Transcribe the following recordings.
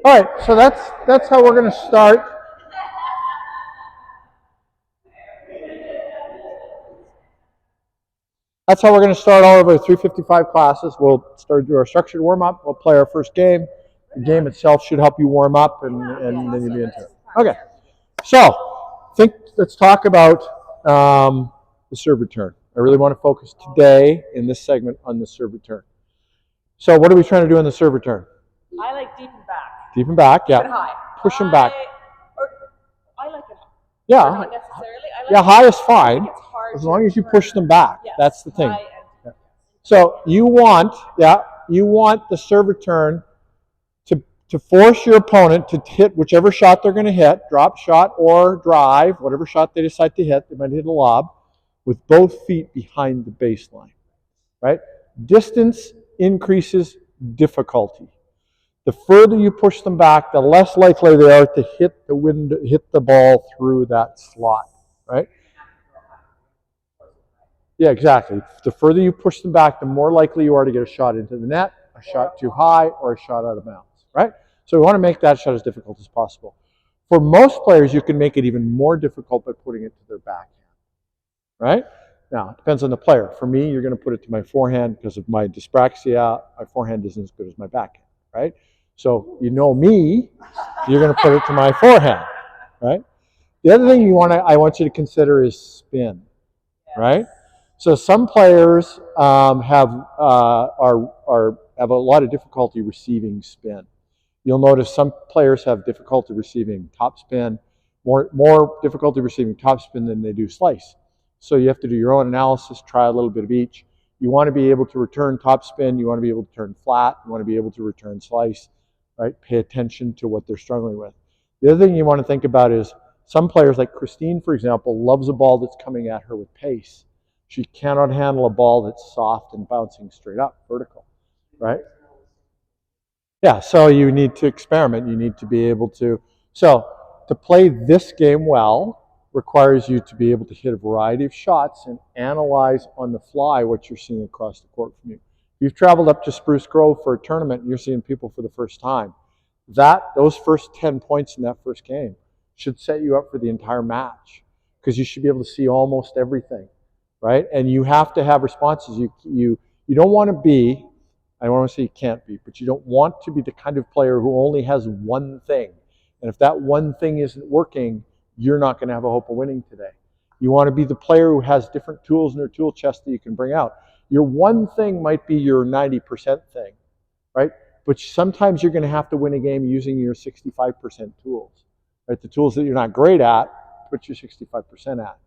All right, so that's how we're going to start. That's how we're going to start all of our 355 classes. We'll start do our structured warm-up. We'll play our first game. The game itself should help you warm up, and then you'll be into it. Okay, so let's talk about the serve return. I really want to focus today in this segment on the serve return. So what are we trying to do on the serve return? I like deep and back. Deep and back, yeah. But high. Push them back. I like it high. Yeah. Not necessarily. Yeah, high is fine, as long as you push them back. Yes. That's the thing. Yeah. So you want the serve return to force your opponent to hit whichever shot they're going to hit, drop shot or drive, whatever shot they decide to hit. They might hit a lob with both feet behind the baseline, right? Distance increases difficulty. The further you push them back, the less likely they are to hit the ball through that slot, right? Yeah, exactly. The further you push them back, the more likely you are to get a shot into the net, a shot too high, or a shot out of bounds, right? So we want to make that shot as difficult as possible. For most players, you can make it even more difficult by putting it to their backhand, right? Now, it depends on the player. For me, you're going to put it to my forehand because of my dyspraxia. My forehand isn't as good as my backhand, right? So you know me, you're going to put it to my forehand, right? The other thing I want you to consider is spin, right? So some players have a lot of difficulty receiving spin. You'll notice some players have difficulty receiving topspin, more difficulty receiving topspin than they do slice. So you have to do your own analysis, try a little bit of each. You want to be able to return topspin, you want to be able to turn flat, you want to be able to return slice, right? Pay attention to what they're struggling with. The other thing you want to think about is some players, like Christine, for example, loves a ball that's coming at her with pace. She cannot handle a ball that's soft and bouncing straight up, vertical, right? Yeah, so you need to experiment. You need to be able to. So to play this game well requires you to be able to hit a variety of shots and analyze on the fly what you're seeing across the court from you. You've traveled up to Spruce Grove for a tournament and you're seeing people for the first time. Those first 10 points in that first game should set you up for the entire match because you should be able to see almost everything, right? And you have to have responses. You don't want to be, I don't want to say you can't be, but you don't want to be the kind of player who only has one thing. And if that one thing isn't working, you're not going to have a hope of winning today. You want to be the player who has different tools in their tool chest that you can bring out. Your one thing might be your 90% thing, right? But sometimes you're going to have to win a game using your 65% tools, right? The tools that you're not great at, put your 65% at,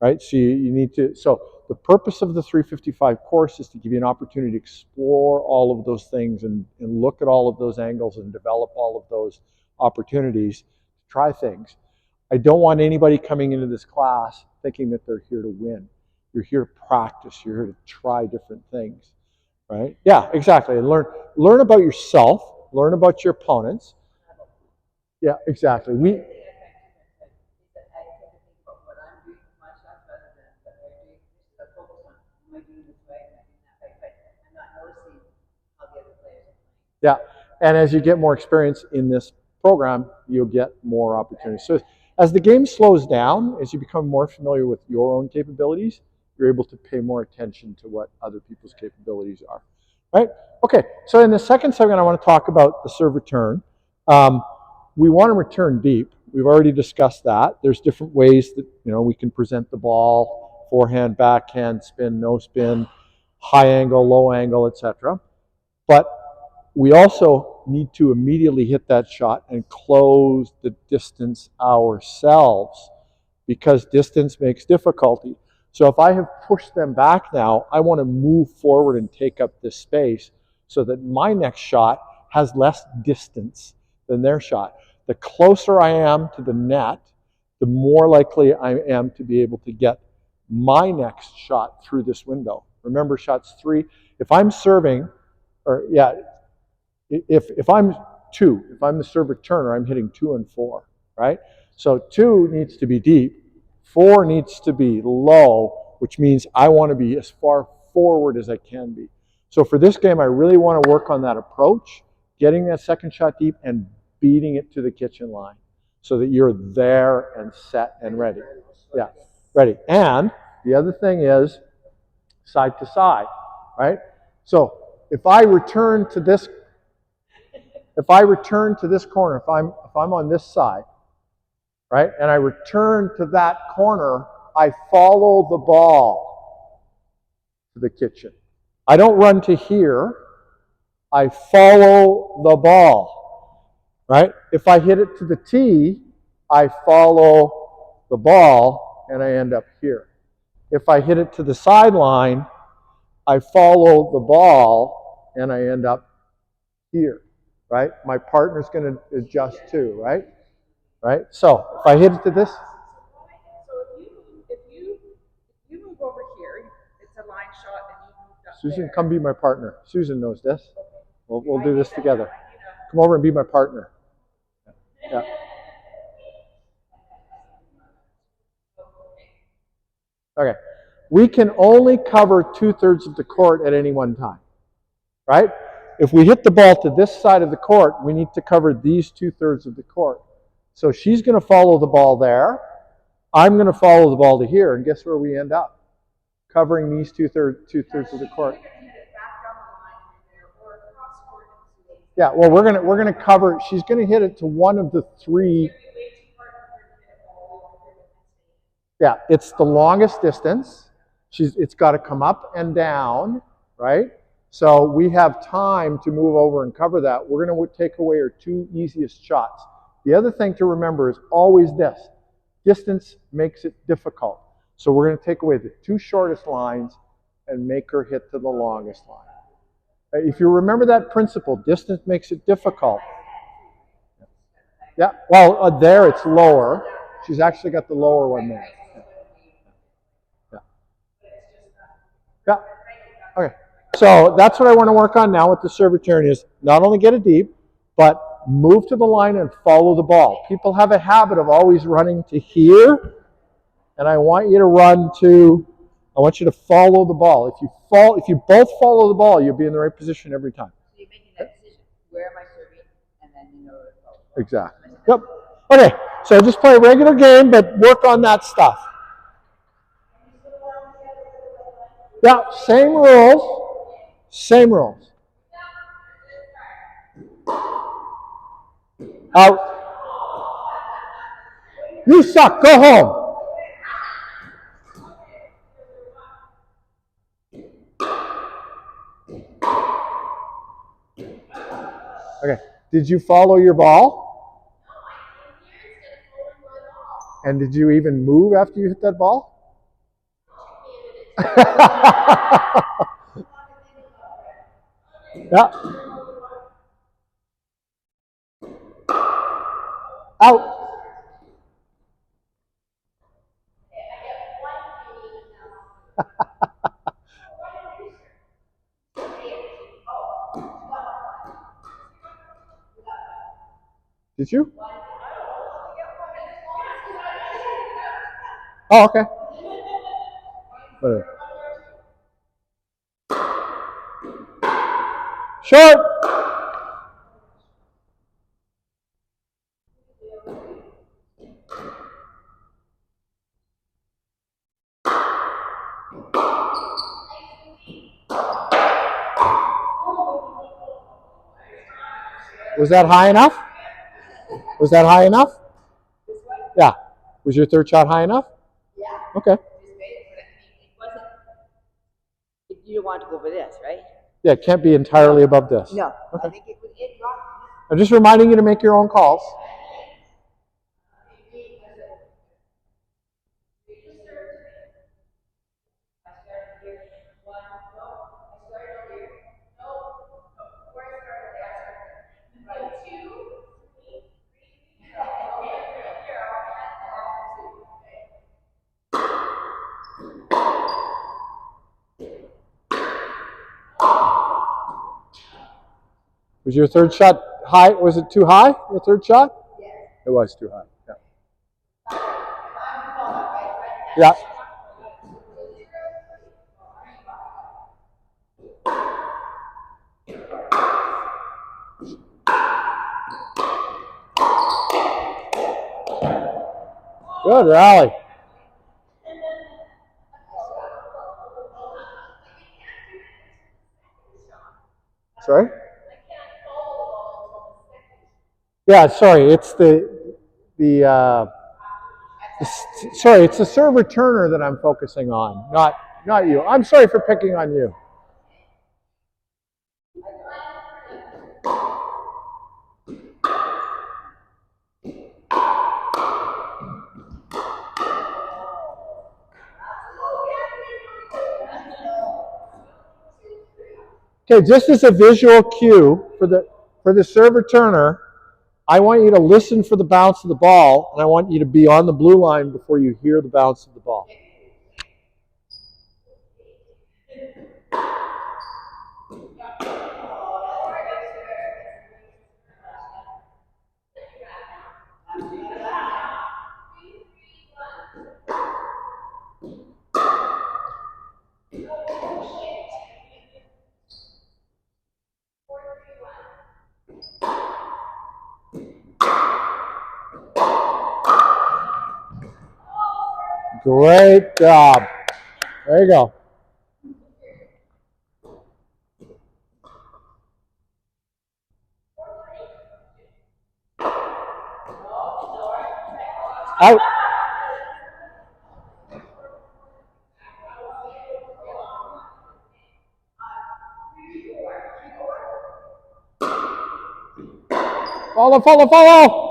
right? So you need to, so the purpose of the 355 course is to give you an opportunity to explore all of those things and look at all of those angles and develop all of those opportunities to try things. I don't want anybody coming into this class thinking that they're here to win. You're here to practice. You're here to try different things, right? Yeah, exactly. And learn about yourself. Learn about your opponents. Yeah, exactly. Yeah, and as you get more experience in this program, you'll get more opportunities. So as the game slows down, as you become more familiar with your own capabilities, you're able to pay more attention to what other people's capabilities are, right? Okay, so in the second segment, I want to talk about the serve return. We want to return deep. We've already discussed that. There's different ways that we can present the ball: forehand, backhand, spin, no spin, high angle, low angle, etc. But we also need to immediately hit that shot and close the distance ourselves because distance makes difficulty. So if I have pushed them back now, I want to move forward and take up this space so that my next shot has less distance than their shot. The closer I am to the net, the more likely I am to be able to get my next shot through this window. Remember, shots 3, if I'm serving, if I'm the serve returner, I'm hitting 2 and 4, right? So 2 needs to be deep, 4 needs to be low, which means I want to be as far forward as I can be. So for this game, I really want to work on that approach, getting that second shot deep and beating it to the kitchen line so that you're there and set and ready. Yeah, ready. And the other thing is side to side, right? So if I return to this corner, if I'm on this side, right, and I return to that corner, I follow the ball to the kitchen. I don't run to here. I follow the ball, right? If I hit it to the tee, I follow the ball and I end up here. If I hit it to the sideline, I follow the ball and I end up here, right? My partner's going to adjust too, right? Right? So if I hit it to this. So if you move over here, it's a line shot, and you move up Susan, there. come be my partner. Susan knows this. We'll do this together. Come over and be my partner. Yeah. Okay. We can only cover 2/3 of the court at any one time, right? If we hit the ball to this side of the court, we need to cover these 2/3 of the court. So she's going to follow the ball there. I'm going to follow the ball to here, and guess where we end up? Covering these two-thirds of the court. Yeah, well, we're gonna cover. She's going to hit it to one of the three. Yeah, it's the longest distance. It's got to come up and down, right? So we have time to move over and cover that. We're going to take away her two easiest shots. The other thing to remember is always this. Distance makes it difficult. So we're going to take away the two shortest lines and make her hit to the longest line. If you remember that principle, distance makes it difficult. Yeah, well, there it's lower. She's actually got the lower one there. Yeah. Okay. So that's what I want to work on now with the serve return is not only get it deep, but move to the line and follow the ball. People have a habit of always running to here, and I want you to follow the ball. If you both follow the ball, you'll be in the right position every time. So you're making that decision. Where am I serving? And then you know where to follow. Exactly. Yep. Okay. So just play a regular game, but work on that stuff. Yeah, same rules. Same rules. Out. You suck. Go home. Okay. Did you follow your ball? And did you even move after you hit that ball? Yeah. Out. Did you? Oh, okay. Whatever. Short. Was that high enough? Was that high enough? Yeah. Was your third shot high enough? Yeah. Okay. It wasn't. You don't want to go over this, right? Yeah, it can't be entirely above this. No. Okay. I think it dropped. I'm just reminding you to make your own calls. Was your third shot high? Was it too high, your third shot? Yes. It was too high. Yeah. Yeah. Good rally. Sorry? Yeah, sorry. It's sorry, it's the serve returner that I'm focusing on, not you. I'm sorry for picking on you. Okay, just as a visual cue for the serve returner, I want you to listen for the bounce of the ball, and I want you to be on the blue line before you hear the bounce of the ball. Great job. There you go. Out. Follow, follow, follow.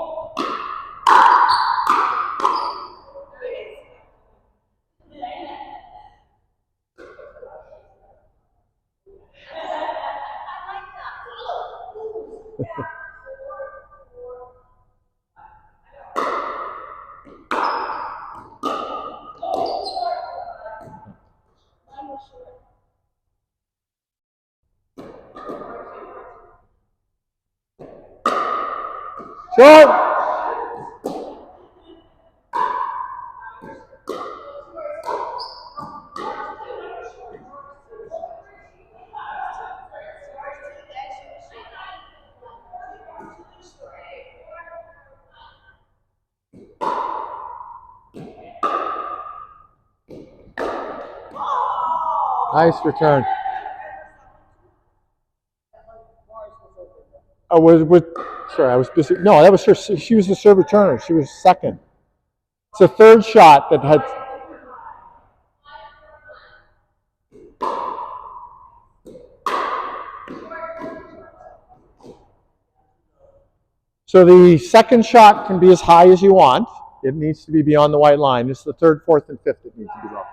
Short. Nice return. Sorry, I was busy. No, that was her. She was the serve returner. She was second. It's the third shot that had. So the second shot can be as high as you want. It needs to be beyond the white line. It's the third, fourth, and fifth that need to be low.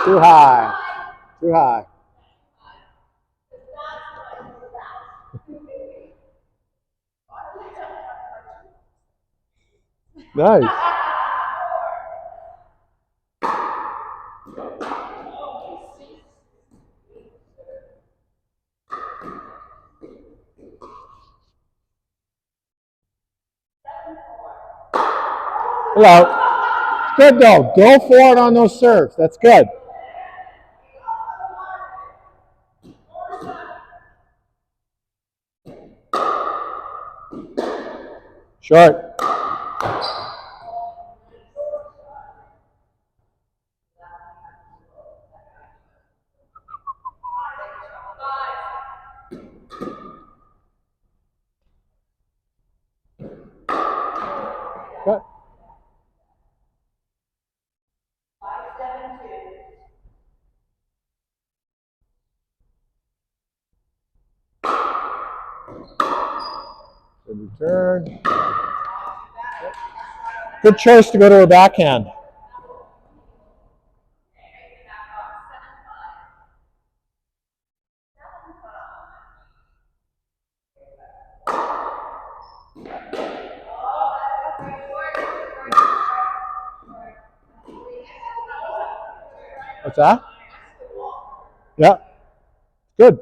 Too high. Too high. Nice. Hello. Good though. Go for it on those serves. That's good. Short. Good. Good return. Good choice to go to a backhand. What's that? Yeah. Good.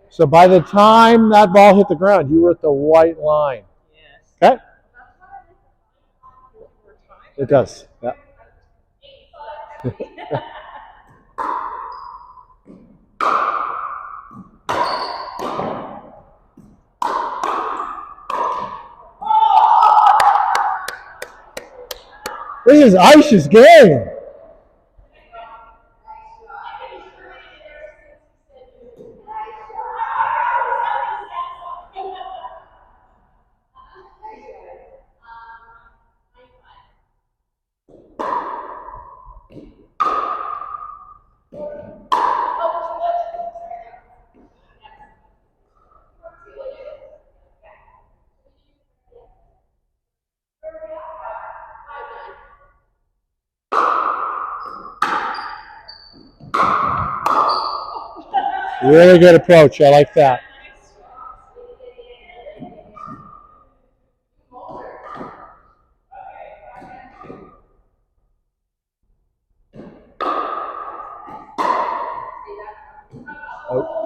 So by the time that ball hit the ground, you were at the white line. Yes. Okay? It does. Yeah. This is Aisha's game. Really good approach. I like that. Oh.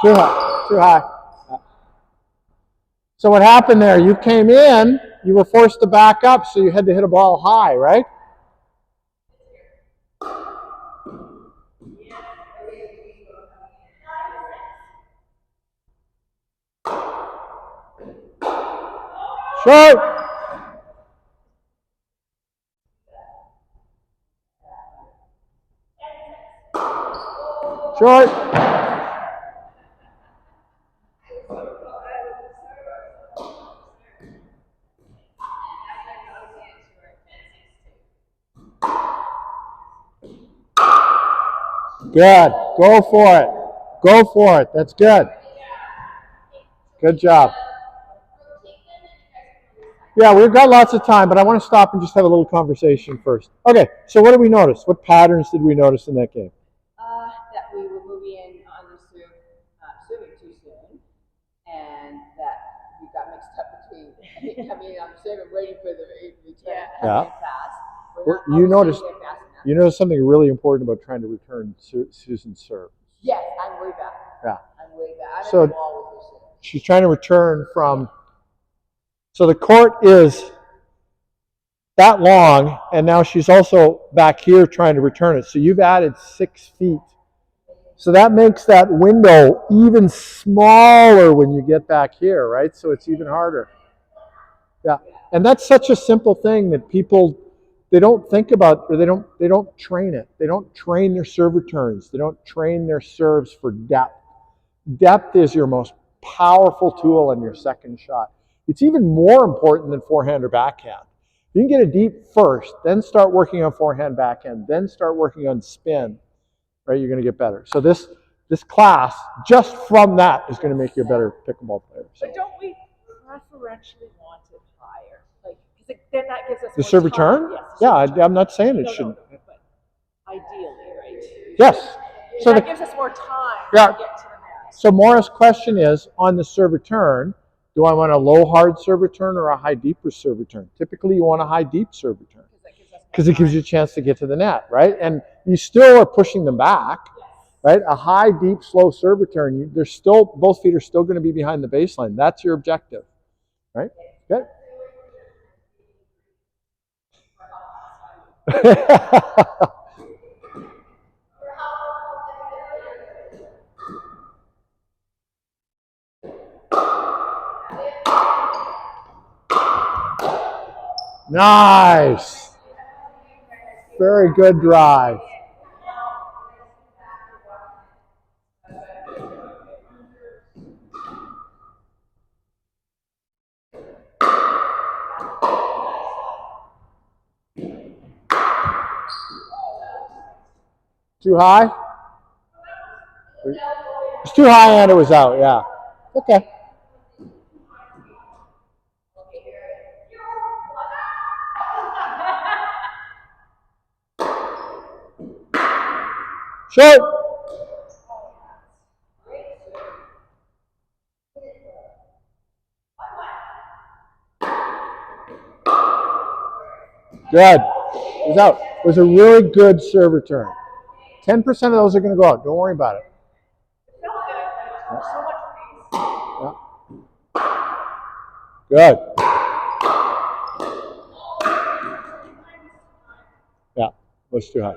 Too high. Too high. So what happened there? You came in, you were forced to back up, so you had to hit a ball high, right? Short. Short. Good. Go for it. Go for it. That's good. Good job. Yeah, we've got lots of time, but I want to stop and just have a little conversation first. Okay, so what did we notice? What patterns did we notice in that game? That we were moving in on the serve, serving too soon, and that we got mixed up between coming in on the serve and waiting for the return coming in fast. You noticed something really important about trying to return Susan's serve. Yes, I'm way back. Yeah. I'm way back. I'm So at the wall with her serve. she's trying to return from. So the court is that long, and now she's also back here trying to return it. So you've added 6 feet. So that makes that window even smaller when you get back here, right? So it's even harder. Yeah, and that's such a simple thing that people, they don't think about, or they don't train it. They don't train their serve returns. They don't train their serves for depth. Depth is your most powerful tool in your second shot. It's even more important than forehand or backhand. You can get it deep first, then start working on forehand, backhand, then start working on spin, right? You're going to get better. So this class, just from that, is going to make you a better pickleball player. So. But don't we preferentially want it higher? Like, because then that gives us The more serve time. return? Yes, Yeah, I'm not saying it shouldn't. No, but ideally, right? Yes. So that gives us more time to get to the net. So Maura's question is, on the serve return, do I want a low hard serve return or a high deeper serve return? Typically you want a high deep serve return because it gives you a chance to get to the net, right? And you still are pushing them back, right? A high deep slow serve return, they're still, both feet are still going to be behind the baseline. That's your objective, right? Good. Nice. Very good drive. Too high? It's too high and it was out, yeah. Okay. Short. Good. It was out. was a really good serve return. 10% of those are going to go out. Don't worry about it. It felt good, but so much pace. Yeah. Good. Yeah, was too high.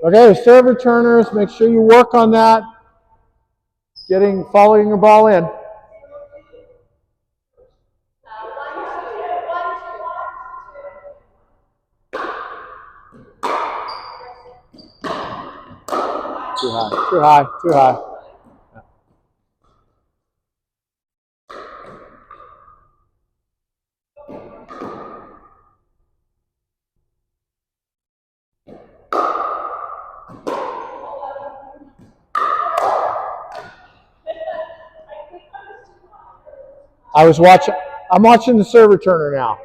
Okay, serve returners, make sure you work on that. Following your ball in. Too high, too high, too high. I'm watching the serve returner now.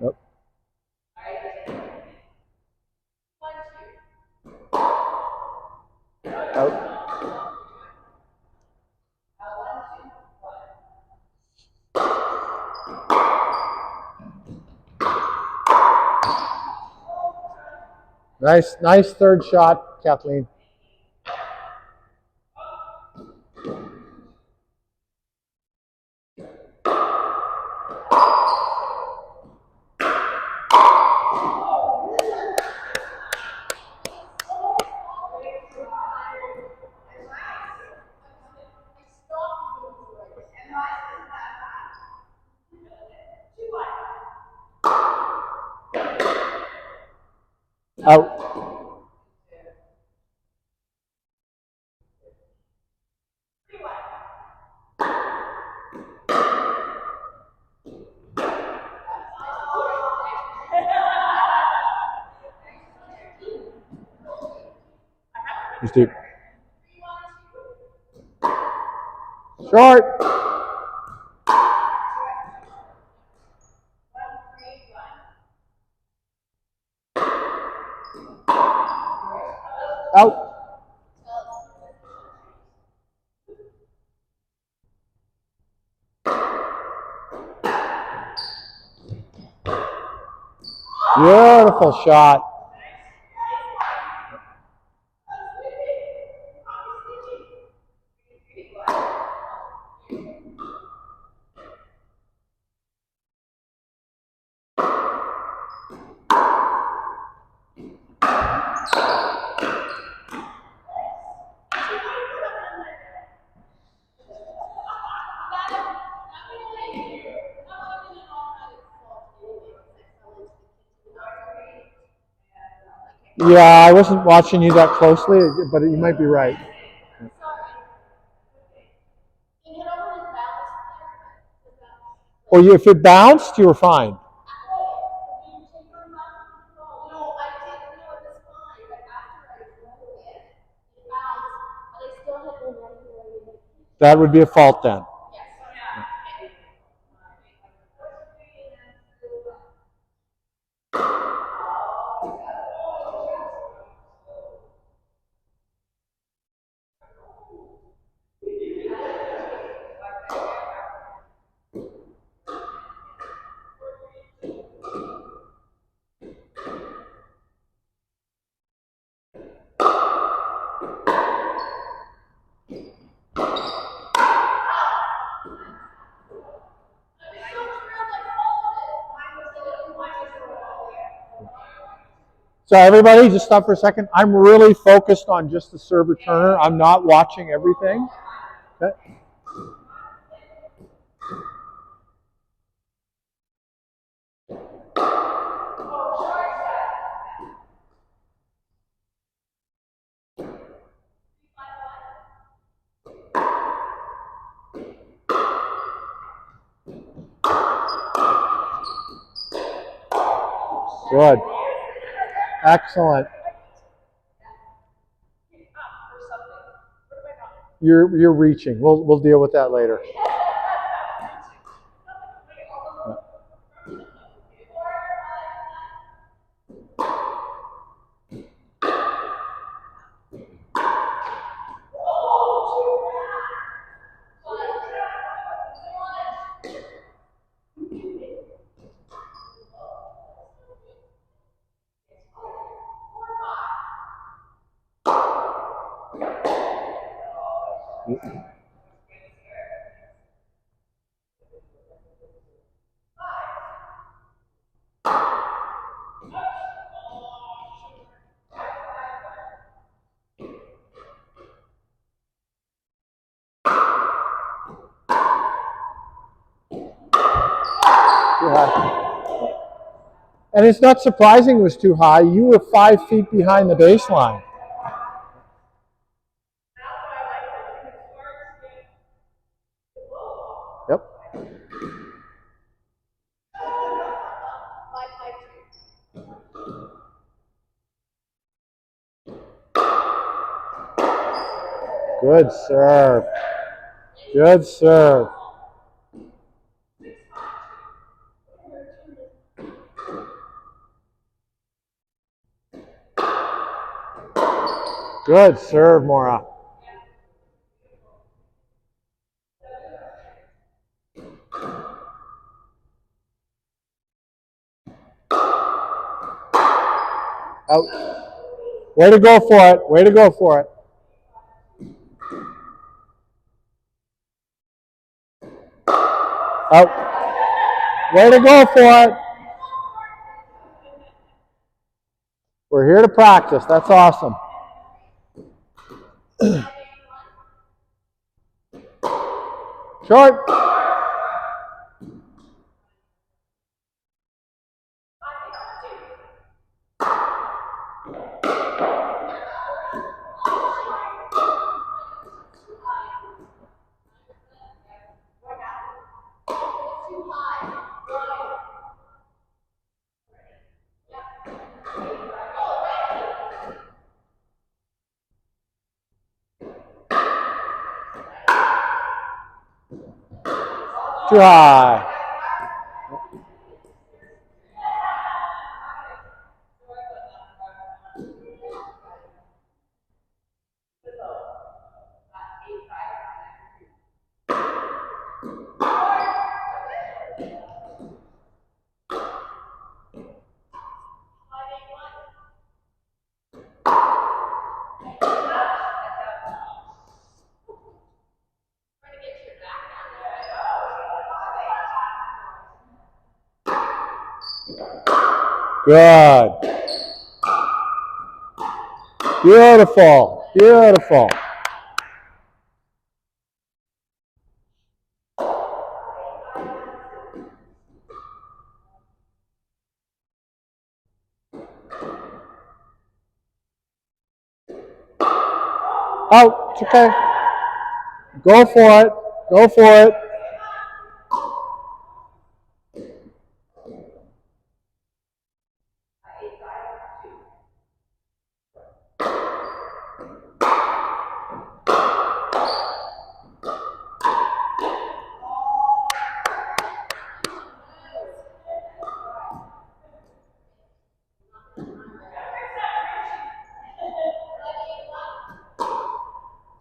Yep. Out. Nice third shot, Kathleen. Out. He's deep. Short. Out. Beautiful shot. Yeah, I wasn't watching you that closely, but you might be right. Or if it bounced, you were fine. That would be a fault then. So everybody, just stop for a second. I'm really focused on just the serve returner. I'm not watching everything. Okay. Good. Excellent. You're reaching. We'll deal with that later. And it's not surprising it was too high. You were 5 feet behind the baseline. Yep. Good serve. Good serve. Good serve, Maura. Out. Way to go for it. Way to go for it. Out. Way to go for it. We're here to practice. That's awesome. Short. Too high. Good. Beautiful. Beautiful. Out. It's okay. Go for it. Go for it.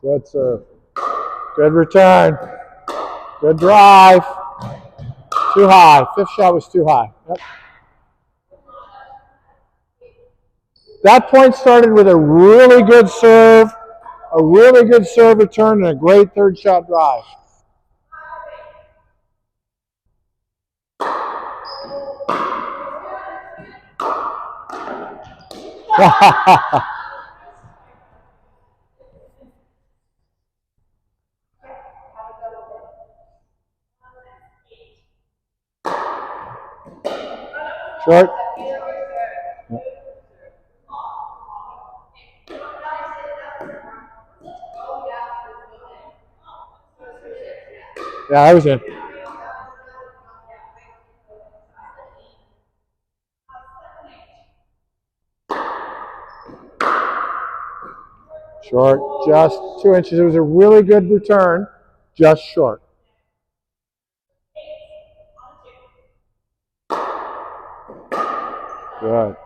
Good serve. Good return. Good drive. Too high. Fifth shot was too high. Yep. That point started with a really good serve, return, and a great third shot drive. Short. Yeah, I was in. Short, just 2 inches. It was a really good return, just short. Good.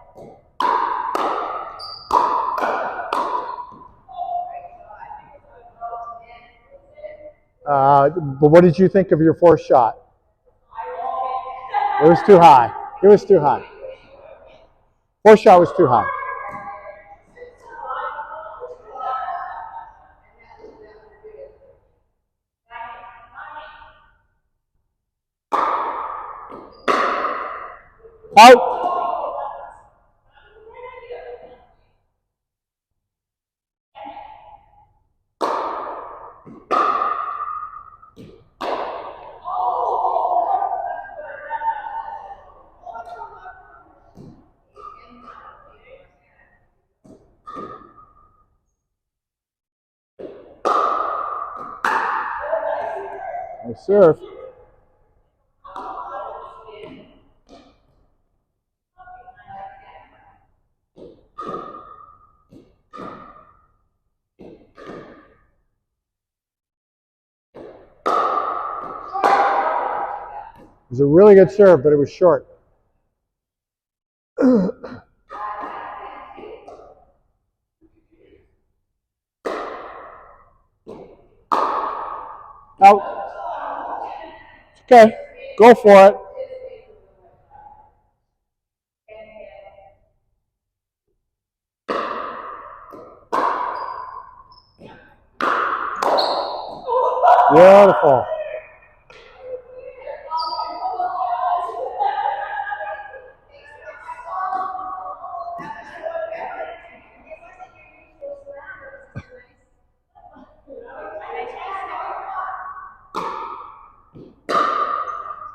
But what did you think of your fourth shot? It was too high. It was too high. Fourth shot was too high. Out. Nice serve. It was a really good serve, but it was short. Out. Okay, go for it. Beautiful.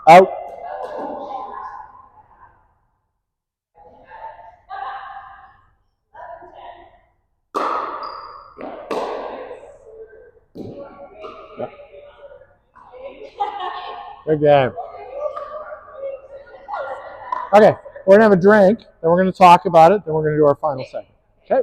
Out. Yep. Good game. Okay, we're going to have a drink, then we're going to talk about it, then we're going to do our final segment. Okay?